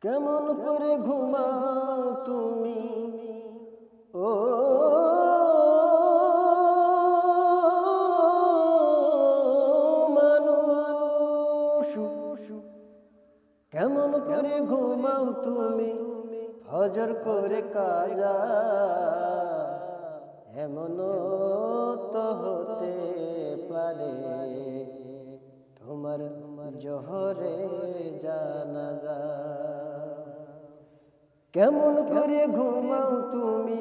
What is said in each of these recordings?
কেমন করে ঘুমাও তুমি ও মানুষ, কেমন করে ঘুমাও তুমি ফজর করে কাজা, এমন তো হতে পারে তোমার জোহরে জানাজা। কেমন করে ঘুমাও তুমি,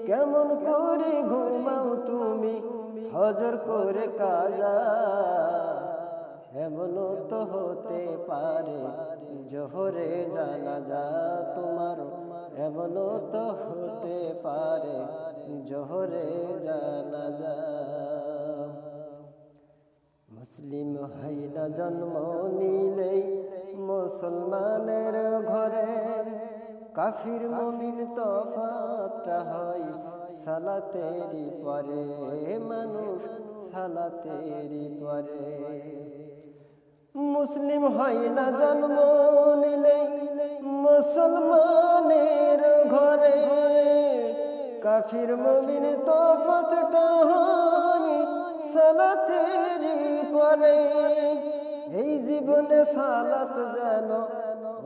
কেমন করে ঘুমাও তুমি ফজর করে কাজা, এমন তো হতে পারে জোহরে জানাজা তোমার, এমন তো হতে পারে জোহরে জানাজা। মুসলিম হইনা জন্ম নিলেই মুসলমানের ঘরে, কাফির মুমিন তফাতটা হয় সালাতেরই পরে, মানুষ সালাতেরই পরে। মুসলিম হয় না জন্ম নিলেই মুসলমানের ঘরে, কাফির মুমিন তফাতটা হয় সালাতেরই পরে। এই জীবনে সালাত যেন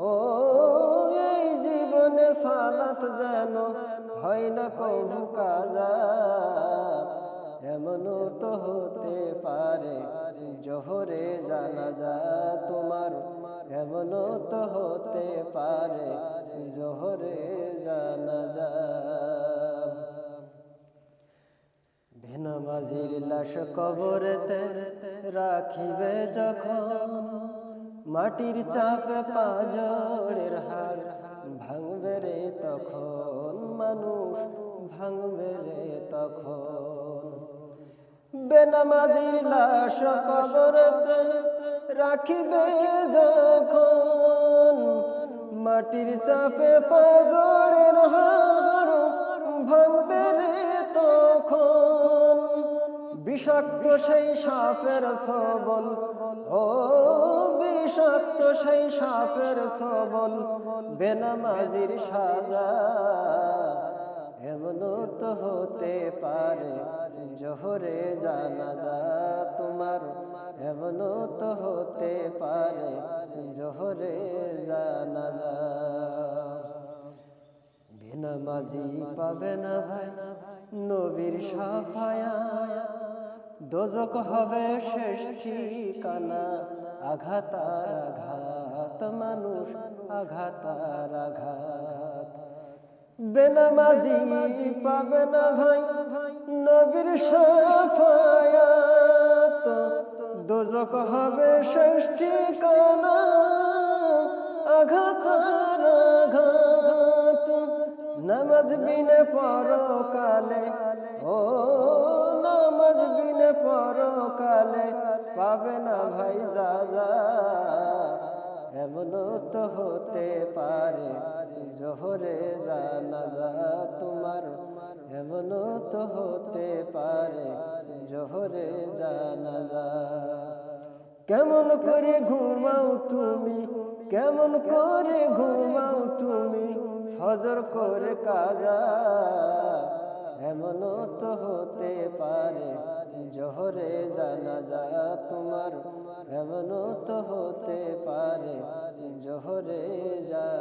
ও এই জীবনে সালাত যেন হয় না কবু কাজা, এমন তো হতে পারে জোহরে জানাজা তোমার, এমন তো হতে পারে জোহরে জানাজা। বেনামাজির লাশ কবরেতে রাখিবে যখন, মাটির চাপে পাঁজরের হাড় ভাঙবে রে তখন, মানুষ ভাঙবে রে তখন। বেনামাজির লাশ কবরেতে রাখিবে যখন, মাটির চাপে পাঁজরের হাড় ভাঙবে রে তখন। বিষাক্ত সেই সাপের সবল ও বিষাক্ত সেই সাপের সবল বেনামাজির সাজা, এমন তো হতে পারে জোহরে জানাজা তোমার, এমন তো হতে পারে জোহরে জানাজা। বেনামাজি পাবে না ভাই নবীর শাফায়াত, দোজখ হবে শেষ ঠিকানা, আঘাত আর আঘাত মানুষ আঘাত আর আঘাত। বেনামাজি পাবে না ভাই নবীর শাফায়াত, দোজখ হবে শেষ ঠিকানা, আঘাত আর আঘাত। নামাজ বিনে পরকালে ও নামাজ বিনে পরকালে পাবে না ভাই যাজা, এমন তো হতে পারে জোহরে জানাজা তোমার, এমন তো হতে পারে জোহরে জানাজা। কেমন করে ঘুমাও তুমি, কেমন করে ঘুমাও তুমি ফজর করে কাজা, এমন তো হতে পারে জোহরে জানাজা তোমার, এমন তো হতে পারে জোহরে জানাজা।